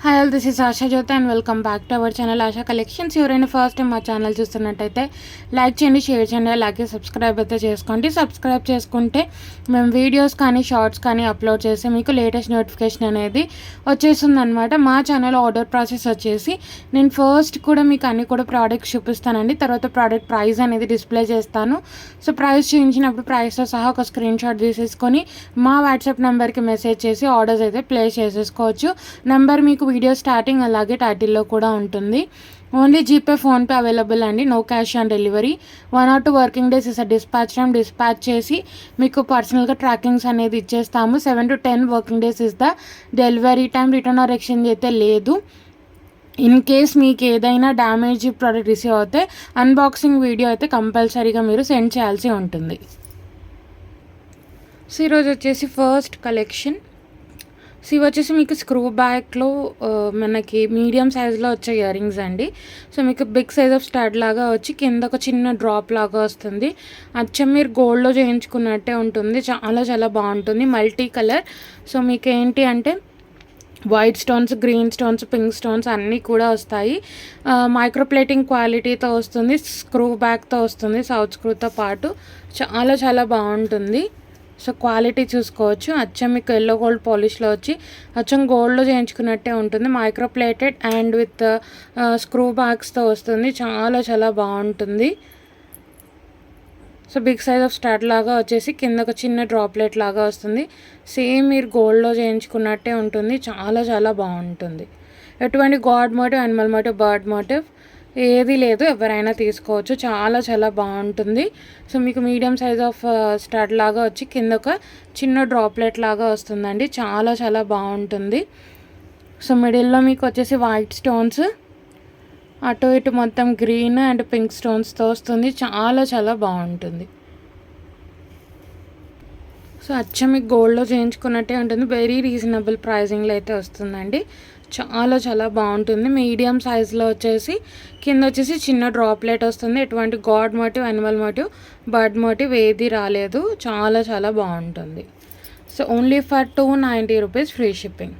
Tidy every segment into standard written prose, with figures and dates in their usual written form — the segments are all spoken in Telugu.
Hi all, this is Asha Jyothi and welcome back to our channel Asha collections. ఎవరైనా ఫస్ట్ టైం మా ఛానల్ చూస్తున్నట్టయితే లైక్ చేయండి, షేర్ చేయండి, అలాగే సబ్స్క్రైబ్ అయితే చేసుకోండి. సబ్స్క్రైబ్ చేసుకుంటే మేము వీడియోస్ కానీ షార్ట్స్ కానీ అప్లోడ్ చేసి మీకు లేటెస్ట్ నోటిఫికేషన్ అనేది వచ్చేస్తుంది అనమాట. మా ఛానల్ ఆర్డర్ ప్రాసెస్ వచ్చేసి నేను ఫస్ట్ కూడా మీకు అన్ని కూడా ప్రోడక్ట్స్ చూపిస్తానండి. తర్వాత ప్రోడక్ట్ ప్రైస్ అనేది డిస్ప్లే చేస్తాను. సో ప్రైస్ చూపించినప్పుడు ప్రైస్తో సహా ఒక స్క్రీన్ షాట్ తీసేసుకొని మా వాట్సాప్ నెంబర్కి మెసేజ్ చేసి ఆర్డర్స్ అయితే ప్లేస్ చేసేసుకోవచ్చు. నెంబర్ మీకు వీడియో స్టార్టింగ్ అలాగే టైటిల్లో కూడా ఉంటుంది. ఓన్లీ జీపే, ఫోన్పే అవైలబుల్ అండి. No cash on delivery. 1 or 2 working days is dispatch time. Dispatch చేసి మీకు పర్సనల్గా ట్రాకింగ్స్ అనేది ఇచ్చేస్తాము. 7 to 10 working days is the delivery time. Return or exchange అయితే లేదు. ఇన్ కేస్ మీకు ఏదైనా డ్యామేజ్ ప్రోడక్ట్ రిసీవ్ అవుతే అన్బాక్సింగ్ వీడియో అయితే కంపల్సరీగా మీరు సెండ్ చేయాల్సి ఉంటుంది. సో ఈరోజు వచ్చేసి ఫస్ట్ కలెక్షన్. సో ఇవి వచ్చేసి మీకు స్క్రూ బ్యాక్లో మనకి మీడియం సైజులో వచ్చే ఇయర్ రింగ్స్ అండి. సో మీకు బిగ్ సైజ్ ఆఫ్ స్టార్ట్ లాగా వచ్చి కింద ఒక చిన్న డ్రాప్ లాగా వస్తుంది. అచ్చం మీరు గోల్డ్లో చేయించుకున్నట్టే ఉంటుంది. చాలా చాలా బాగుంటుంది. Multi colour. సో మీకు ఏంటి అంటే white stones, green stones, pink stones అన్నీ కూడా వస్తాయి. మైక్రోప్లేటింగ్ క్వాలిటీతో వస్తుంది. స్క్రూ బ్యాక్తో వస్తుంది, సౌత్ స్క్రూతో పాటు. చాలా చాలా బాగుంటుంది. సో క్వాలిటీ చూసుకోవచ్చు. అచ్చం మీకు ఎల్లో గోల్డ్ పాలిష్లో వచ్చి అచ్చం గోల్డ్లో చేయించుకున్నట్టే ఉంటుంది. మైక్రోప్లేటెడ్ అండ్ విత్ స్క్రూ బ్యాగ్స్తో వస్తుంది. చాలా చాలా బాగుంటుంది. So big size of start లాగా వచ్చేసి కింద ఒక చిన్న డ్రాప్లెట్ లాగా వస్తుంది. సేమ్ మీరు గోల్డ్లో చేయించుకున్నట్టే ఉంటుంది. చాలా చాలా బాగుంటుంది. ఎటువంటి god motive, animal motive, bird motive ఏది లేదు. ఎవరైనా తీసుకోవచ్చు. చాలా చాలా బాగుంటుంది. సో మీకు మీడియం సైజ్ ఆఫ్ స్టార్ట్ లాగా వచ్చి కింద ఒక చిన్న డ్రాప్లెట్ లాగా వస్తుందండి. చాలా చాలా బాగుంటుంది. సో మిడిల్లో మీకు వచ్చేసి వైట్ స్టోన్స్, అటు ఇటు మొత్తం గ్రీన్ అండ్ పింక్ స్టోన్స్తో వస్తుంది. చాలా చాలా బాగుంటుంది. సో అచ్చం మీకు గోల్డ్లో చేయించుకున్నట్టే ఉంటుంది. వెరీ రీజనబుల్ ప్రైజింగ్లో అయితే వస్తుందండి. చాలా చాలా బాగుంటుంది. మీడియం సైజులో వచ్చేసి కింద వచ్చేసి చిన్న డ్రాప్లెట్ వస్తుంది. ఎటువంటి god motive, animal motive, bird motive ఏది రాలేదు. చాలా చాలా బాగుంటుంది. So only for 290 rupees free shipping.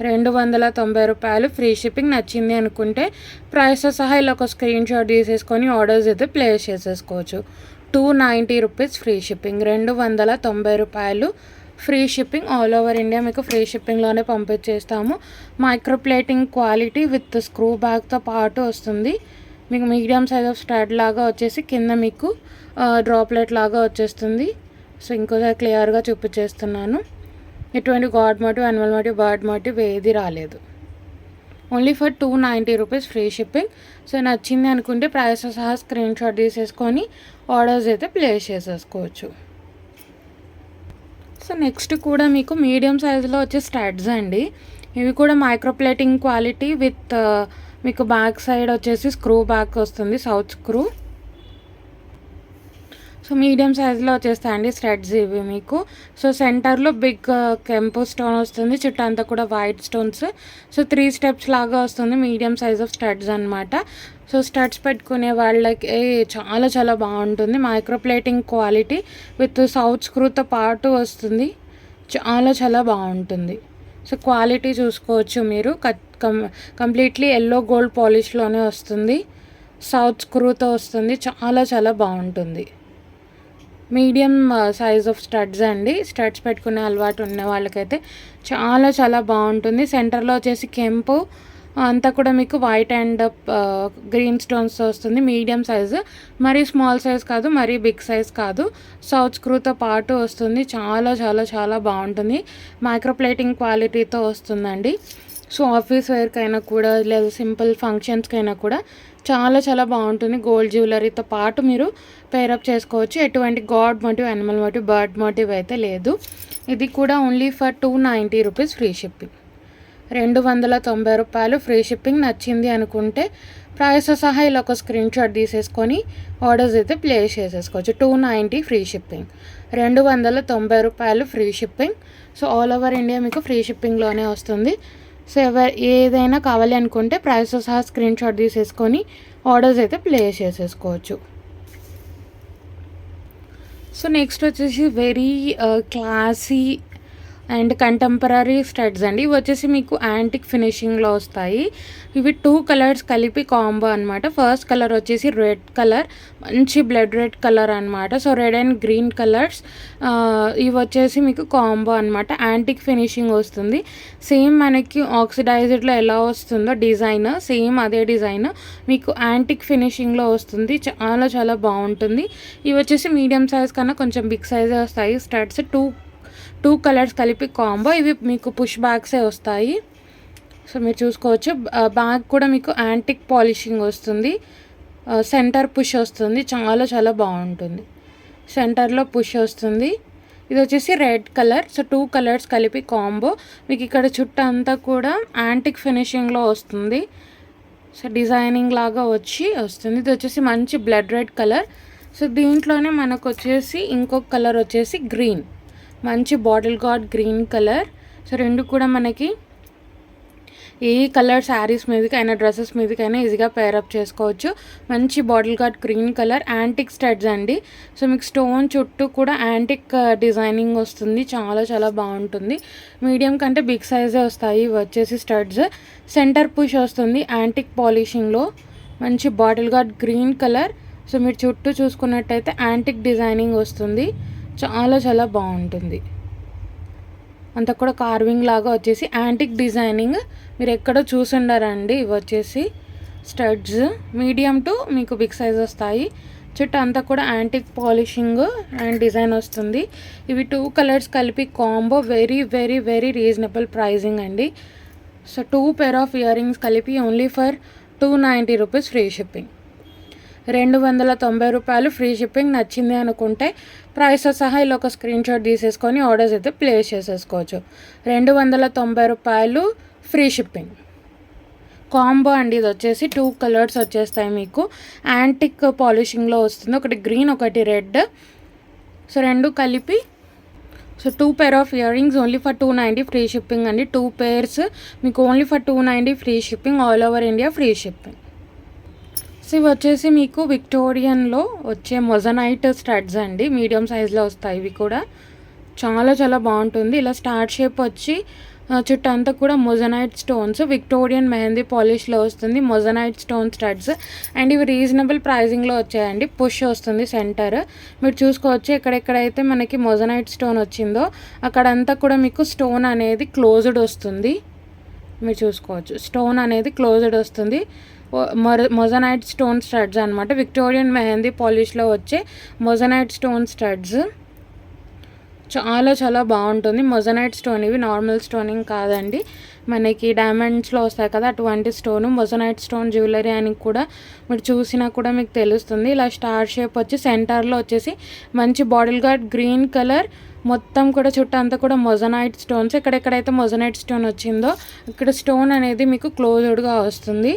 290 రూపాయలు ఫ్రీ షిప్పింగ్. నచ్చింది అనుకుంటే ప్రైస్తో సహా ఇలా ఒక స్క్రీన్ షాట్ తీసేసుకొని ఆర్డర్స్ అయితే ప్లేస్ చేసేసుకోవచ్చు. 290 రూపీస్ ఫ్రీ షిప్పింగ్. 290 రూపాయలు free shipping. All over India మీకు ఫ్రీ షిప్పింగ్లోనే పంపించేస్తాము. మైక్రోప్లేటింగ్ క్వాలిటీ విత్ స్క్రూ బ్యాగ్తో పాటు వస్తుంది. మీకు మీడియం సైజ్ ఆఫ్ స్టార్ట్ లాగా వచ్చేసి కింద మీకు డ్రాప్లెట్ లాగా వచ్చేస్తుంది. సో ఇంకోసారి క్లియర్గా చూపించేస్తున్నాను. ఎటువంటి god motive, animal motive, bird motive ఏది రాలేదు. Only for 290 rupees free shipping. So నచ్చింది అనుకుంటే ప్రైస్ సహా స్క్రీన్ షాట్ తీసేసుకొని ఆర్డర్స్ అయితే ప్లేస్ చేసేసుకోవచ్చు. సో నెక్స్ట్ కూడా మీకు మీడియం సైజులో వచ్చే స్టడ్స్ అండి. ఇవి కూడా మైక్రోప్లేటింగ్ క్వాలిటీ విత్ మీకు బ్యాక్ సైడ్ వచ్చేసి స్క్రూ బ్యాక్ వస్తుంది, సౌత్ స్క్రూ. సో మీడియం సైజులో వచ్చేస్తాయండి స్టడ్స్ ఇవి మీకు. సో సెంటర్లో బిగ్ కెంపు స్టోన్ వస్తుంది. చుట్టూ అంతా కూడా వైట్ స్టోన్స్. సో 3 స్టెప్స్ లాగా వస్తుంది. మీడియం సైజ్ ఆఫ్ స్టడ్స్ అనమాట. సో స్టడ్స్ పెట్టుకునే వాళ్ళకి చాలా చాలా బాగుంటుంది. మైక్రోప్లేటింగ్ క్వాలిటీ విత్ సౌత్ స్క్రూతో పాటు వస్తుంది. చాలా చాలా బాగుంటుంది. సో క్వాలిటీ చూసుకోవచ్చు మీరు. కంప్లీట్లీ ఎల్లో గోల్డ్ పాలిష్లోనే వస్తుంది. సౌత్ స్క్రూతో వస్తుంది. చాలా చాలా బాగుంటుంది. మీడియం సైజ్ ఆఫ్ స్టడ్స్ అండి. స్టడ్స్ పెట్టుకునే అలవాటు ఉన్న వాళ్ళకైతే చాలా చాలా బాగుంటుంది. సెంటర్లో వచ్చేసి కెంపు అంతా కూడా మీకు వైట్ అండ్ గ్రీన్ స్టోన్స్తో వస్తుంది. మీడియం సైజు, మరీ స్మాల్ సైజ్ కాదు, మరీ బిగ్ సైజ్ కాదు. సౌత్ స్క్రూతో పాటు వస్తుంది. చాలా చాలా చాలా బాగుంటుంది. మైక్రోప్లేటింగ్ క్వాలిటీతో వస్తుందండి. సో ఆఫీస్ వేర్కైనా కూడా లేదా సింపుల్ ఫంక్షన్స్కైనా కూడా చాలా చాలా బాగుంటుంది. గోల్డ్ జ్యువెలరీతో పాటు మీరు పేరప్ చేసుకోవచ్చు. ఎటువంటి god motive, animal motive, bird motive అయితే లేదు. ఇది కూడా only for 290 rupees free shipping. 290 రూపాయలు ఫ్రీ షిప్పింగ్. నచ్చింది అనుకుంటే ప్రైస్ సహా ఇలా ఒక స్క్రీన్ షాట్ తీసేసుకొని ఆర్డర్స్ అయితే ప్లేస్ చేసేసుకోవచ్చు. 290 ఫ్రీ షిప్పింగ్. 290 రూపాయలు free shipping. So all over India మీకు ఫ్రీ షిప్పింగ్లోనే వస్తుంది. సో ఏదైనా కావాలి అనుకుంటే ప్రైస్ సహా స్క్రీన్ షాట్ తీసేసుకొని ఆర్డర్స్ అయితే ప్లేస్ చేసేసుకోవచ్చు. సో నెక్స్ట్ వచ్చేసి very classy and contemporary studs అండి. ఇవి వచ్చేసి మీకు యాంటిక్ ఫినిషింగ్లో వస్తాయి. ఇవి 2 కలర్స్ కలిపి కాంబో అనమాట. ఫస్ట్ కలర్ వచ్చేసి రెడ్ కలర్, మంచి బ్లడ్ రెడ్ కలర్ అనమాట. So red and green colours ఇవి వచ్చేసి మీకు కాంబో అనమాట. యాంటిక్ ఫినిషింగ్ వస్తుంది. సేమ్ మనకి ఆక్సిడైజ్డ్లో ఎలా వస్తుందో డిజైన్, సేమ్ అదే డిజైన్ మీకు యాంటిక్ ఫినిషింగ్లో వస్తుంది. చాలా చాలా బాగుంటుంది. ఇవి వచ్చేసి మీడియం సైజ్ కన్నా కొంచెం బిగ్ సైజే వస్తాయి. స్టడ్స్ టూ కలర్స్ కలిపి కాంబో. ఇవి మీకు పుష్ బ్యాగ్సే వస్తాయి. సో మీరు చూసుకోవచ్చు. బ్యాగ్ కూడా మీకు యాంటిక్ పాలిషింగ్ వస్తుంది. సెంటర్ పుష్ వస్తుంది. చాలా చాలా బాగుంటుంది. సెంటర్లో పుష్ వస్తుంది. ఇది వచ్చేసి రెడ్ కలర్. సో 2 కలర్స్ కలిపి కాంబో. మీకు ఇక్కడ చుట్టూ అంతా కూడా యాంటిక్ ఫినిషింగ్లో వస్తుంది. సో డిజైనింగ్ లాగా వస్తుంది. ఇది వచ్చేసి మంచి బ్లడ్ రెడ్ కలర్. సో దీంట్లోనే మనకు వచ్చేసి ఇంకొక కలర్ వచ్చేసి గ్రీన్, మంచి bottle gourd green colour. So రెండు కూడా మనకి ఏ కలర్ శారీస్ మీదకైనా డ్రెస్సెస్ మీదకైనా ఈజీగా పేరప్ చేసుకోవచ్చు. మంచి bottle gourd green colour, antique studs అండి. సో మీకు స్టోన్ చుట్టూ కూడా యాంటిక్ డిజైనింగ్ వస్తుంది. చాలా చాలా బాగుంటుంది. మీడియం కంటే బిగ్ సైజే వస్తాయి ఇవి వచ్చేసి స్టడ్స్. సెంటర్ పుష్ వస్తుంది యాంటిక్ పాలిషింగ్లో. మంచి bottle gourd green colour. So మీరు చుట్టూ చూసుకున్నట్టయితే యాంటిక్ డిజైనింగ్ వస్తుంది. చాలా చాలా బాగుంటుంది. అంతా కూడా కార్వింగ్ లాగా వచ్చేసి యాంటిక్ డిజైనింగ్ మీరు ఎక్కడో చూసుండారండి. ఇవి వచ్చేసి స్టడ్స్ మీడియం టు మీకు బిగ్ సైజ్ వస్తాయి. చుట్టూ అంతా కూడా యాంటిక్ పాలిషింగ్ అండ్ డిజైన్ వస్తుంది. ఇవి 2 కలర్స్ కలిపి combo. Very very very reasonable pricing అండి. So 2 pair of ear rings కలిపి only for 290 rupees free shipping. 290 రూపాయలు ఫ్రీ షిప్పింగ్. నచ్చింది అనుకుంటే ప్రైస్తో సహా ఇలా ఒక స్క్రీన్ షాట్ తీసేసుకొని ఆర్డర్స్ అయితే ప్లేస్ చేసేసుకోవచ్చు. 290 రూపాయలు ఫ్రీ షిప్పింగ్ కాంబో అండి. ఇది వచ్చేసి 2 కలర్స్ వచ్చేస్తాయి మీకు. యాంటిక్ పాలిషింగ్లో వస్తుంది. ఒకటి గ్రీన్, ఒకటి రెడ్. సో రెండు కలిపి. So 2 pair of ear rings only for 290 free shipping అండి. 2 pairs మీకు only for 290 free shipping. All over India free shipping. So ఇవి వచ్చేసి మీకు విక్టోరియన్లో వచ్చే మొజనైట్ స్టడ్స్ అండి. మీడియం సైజ్లో వస్తాయి. ఇవి కూడా చాలా చాలా బాగుంటుంది. ఇలా స్టార్ షేప్ వచ్చి చుట్టూ అంతా కూడా మొజనైట్ స్టోన్స్, విక్టోరియన్ మెహందీ పాలిష్లో వస్తుంది. మొజనైట్ స్టోన్ స్టడ్స్ అండ్ ఇవి రీజనబుల్ ప్రైజింగ్లో వచ్చాయండి. పుష్ వస్తుంది సెంటర్. మీరు చూసుకోవచ్చు ఎక్కడెక్కడైతే మనకి మొజనైట్ స్టోన్ వచ్చిందో అక్కడంతా కూడా మీకు స్టోన్ అనేది క్లోజ్డ్ వస్తుంది. మీరు చూసుకోవచ్చు స్టోన్ అనేది క్లోజ్డ్ వస్తుంది. మొజనైట్ స్టోన్ స్టడ్స్ అనమాట. విక్టోరియన్ మెహందీ పాలిష్లో వచ్చే మొజనైట్ స్టోన్ స్టడ్స్ చాలా చాలా బాగుంటుంది. మొజనైట్ స్టోన్ ఇవి నార్మల్ స్టోనింగ్ కాదండి. మనకి డైమండ్స్లో వస్తాయి కదా అటువంటి స్టోను. మొజనైట్ స్టోన్ జ్యువెలరీ అని కూడా మీరు చూసినా కూడా మీకు తెలుస్తుంది. ఇలా స్టార్ షేప్ వచ్చి సెంటర్లో వచ్చేసి మంచి బాటిల్ గార్డ్ గ్రీన్ కలర్. మొత్తం కూడా చుట్టూ అంతా కూడా మొజనైట్ స్టోన్స్. ఎక్కడెక్కడైతే మొజనైట్ స్టోన్ వచ్చిందో ఇక్కడ స్టోన్ అనేది మీకు క్లోజ్డ్గా వస్తుంది.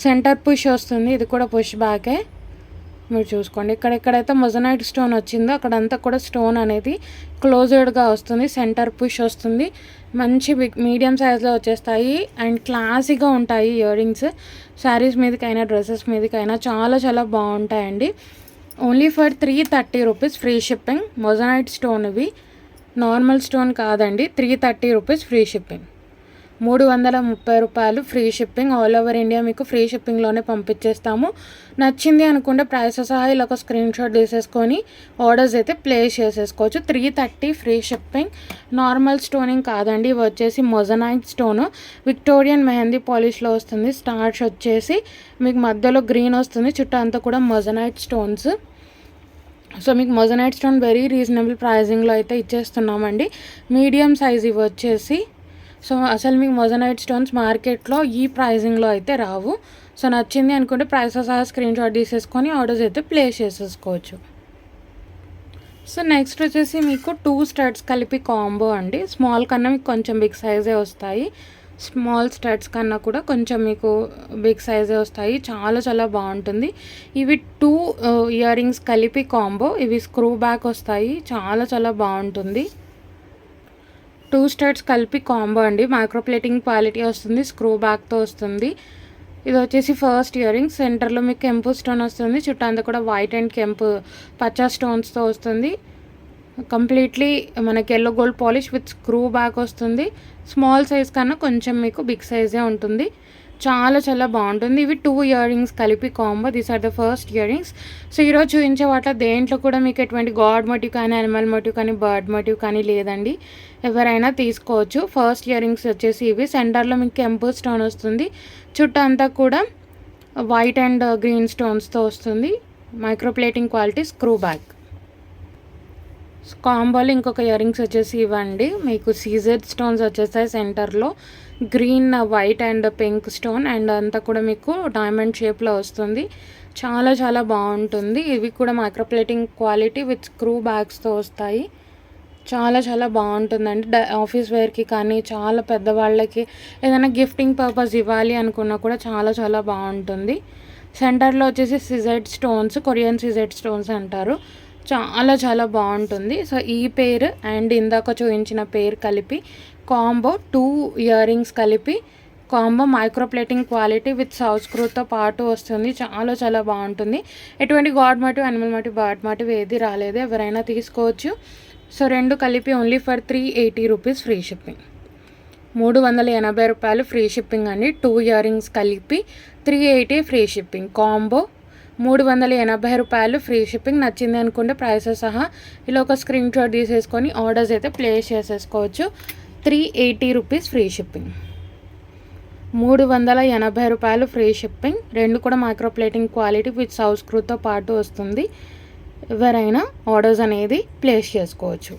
సెంటర్ పుష్ వస్తుంది. ఇది కూడా పుష్ బ్యాకే. మీరు చూసుకోండి ఎక్కడెక్కడైతే మొజనైట్ స్టోన్ వచ్చిందో అక్కడంతా కూడా స్టోన్ అనేది క్లోజ్డ్గా వస్తుంది. సెంటర్ పుష్ వస్తుంది. మంచి మీడియం సైజ్లో వచ్చేస్తాయి అండ్ క్లాసీగా ఉంటాయి ఇయర్ రింగ్స్. శారీస్ మీదకైనా డ్రెస్సెస్ మీదకైనా చాలా చాలా బాగుంటాయండి. Only for 330 rupees free shipping. Moissanite stone ఇవి నార్మల్ స్టోన్ కాదండి. 330 రూపీస్ ఫ్రీ షిప్పింగ్. 330 రూపాయలు free shipping. All over India మీకు ఫ్రీ షిప్పింగ్లోనే పంపించేస్తాము. నచ్చింది అనుకుంటే ప్రైస్ సహా ఇలా ఒక స్క్రీన్ షాట్ తీసేసుకొని ఆర్డర్స్ అయితే ప్లేస్ చేసేసుకోవచ్చు. 330 ఫ్రీ షిప్పింగ్. నార్మల్ స్టోనింగ్ కాదండి. ఇవి వచ్చేసి మొజనైట్ స్టోను విక్టోరియన్ మెహందీ పాలిష్లో వస్తుంది. స్టార్స్ వచ్చేసి మీకు మధ్యలో గ్రీన్ వస్తుంది. చుట్టూ అంతా కూడా మొజనైట్ స్టోన్స్. సో మీకు మొజనైట్ స్టోన్ వెరీ రీజనబుల్ ప్రైజింగ్లో అయితే ఇచ్చేస్తున్నామండి. మీడియం సైజ్ ఇవి వచ్చేసి. సో అసలు మీకు మొజనైట్ స్టోన్స్ మార్కెట్లో ఈ ప్రైజింగ్లో అయితే రావు. సో నచ్చింది అనుకుంటే ప్రైస్ సహా స్క్రీన్ షాట్ తీసేసుకొని ఆర్డర్స్ అయితే ప్లేస్ చేసేసుకోవచ్చు. సో నెక్స్ట్ వచ్చేసి మీకు 2 స్టడ్స్ కలిపి కాంబో అండి. స్మాల్ కన్నా మీకు కొంచెం బిగ్ సైజే వస్తాయి. స్మాల్ స్టడ్స్ కన్నా కూడా కొంచెం మీకు బిగ్ సైజే వస్తాయి. చాలా చాలా బాగుంటుంది. ఇవి 2 ఇయర్ రింగ్స్ కలిపి కాంబో. ఇవి స్క్రూ బ్యాక్ వస్తాయి. చాలా చాలా బాగుంటుంది. 2 స్టడ్స్ కలిపి కాంబో అండి. మైక్రో ప్లేటింగ్ క్వాలిటీ వస్తుంది. స్క్రూ బ్యాక్తో వస్తుంది. ఇది వచ్చేసి ఫస్ట్ ఇయర్ రింగ్. సెంటర్లో మీకు కెంపు స్టోన్ వస్తుంది. చుట్టూ అంతా కూడా వైట్ అండ్ కెంపు పచ్చ స్టోన్స్తో వస్తుంది. కంప్లీట్లీ మనకి yellow gold polish with screw back వస్తుంది. స్మాల్ సైజ్ కన్నా కొంచెం మీకు బిగ్ సైజే ఉంటుంది. చాలా చాలా బాగుంటుంది. ఇవి 2 ఇయర్ రింగ్స్ కలిపి combo. These are the first ear rings. So ఈరోజు చూపించే వాటిలో దేంట్లో కూడా మీకు ఎటువంటి గాడ్ మోటివ్ కానీ, యానిమల్ మోటివ్ కానీ, బర్డ్ మోటివ్ కానీ లేదండి. ఎవరైనా తీసుకోవచ్చు. ఫస్ట్ ఇయర్ రింగ్స్ వచ్చేసి ఇవి. సెంటర్లో మీకు కెంపు స్టోన్ వస్తుంది. చుట్టూ అంతా కూడా వైట్ అండ్ గ్రీన్ స్టోన్స్తో వస్తుంది. Micro plating quality, screw back. కాంబోలో ఇంకొక ఇయర్ రింగ్స్ వచ్చేసి ఇవ్వండి. మీకు సీజెడ్ స్టోన్స్ వచ్చేస్తాయి. సెంటర్లో green, white and pink stone and అంతా కూడా మీకు డైమండ్ షేప్లో వస్తుంది. చాలా చాలా బాగుంటుంది. ఇవి కూడా micro plating quality with screw బ్యాగ్స్తో వస్తాయి. చాలా చాలా బాగుంటుందండి. ఆఫీస్ వేర్కి కానీ, చాలా పెద్దవాళ్ళకి ఏదైనా గిఫ్టింగ్ పర్పస్ ఇవ్వాలి అనుకున్నా కూడా చాలా చాలా బాగుంటుంది. సెంటర్లో వచ్చేసి CZ stones, Korean CZ stones అంటారు. చాలా చాలా బాగుంటుంది. సో ఈ పేర్ అండ్ ఇందాక చూపించిన పేర్ కలిపి కాంబో 2 ఇయర్ రింగ్స్ కలిపి combo micro plating quality with south స్క్రూతో పాటు వస్తుంది. చాలా చాలా బాగుంటుంది. ఎటువంటి god motive, animal motive, bird motive ఏది రాలేదు. ఎవరైనా తీసుకోవచ్చు. సో 2 కలిపి only for 380 rupees free shipping. 380 రూపాయలు ఫ్రీ షిప్పింగ్ అండి. 2 ఇయర్ రింగ్స్ కలిపి 380 ఫ్రీ షిప్పింగ్. కాంబో 380 రూపాయలు ఫ్రీ షిప్పింగ్. నచ్చింది అనుకుంటే ప్రైసెస్ సహా ఇలా ఒక స్క్రీన్ షాట్ తీసేసుకొని ఆర్డర్స్ అయితే ప్లేస్ చేసేసుకోవచ్చు. 380 రూపీస్ ఫ్రీ షిప్పింగ్. 380 రూపాయలు ఫ్రీ షిప్పింగ్. 2 కూడా micro plating quality with south స్క్రూతో పాటు వస్తుంది. ఎవరైనా ఆర్డర్స్ అనేది ప్లేస్ చేసుకోవచ్చు.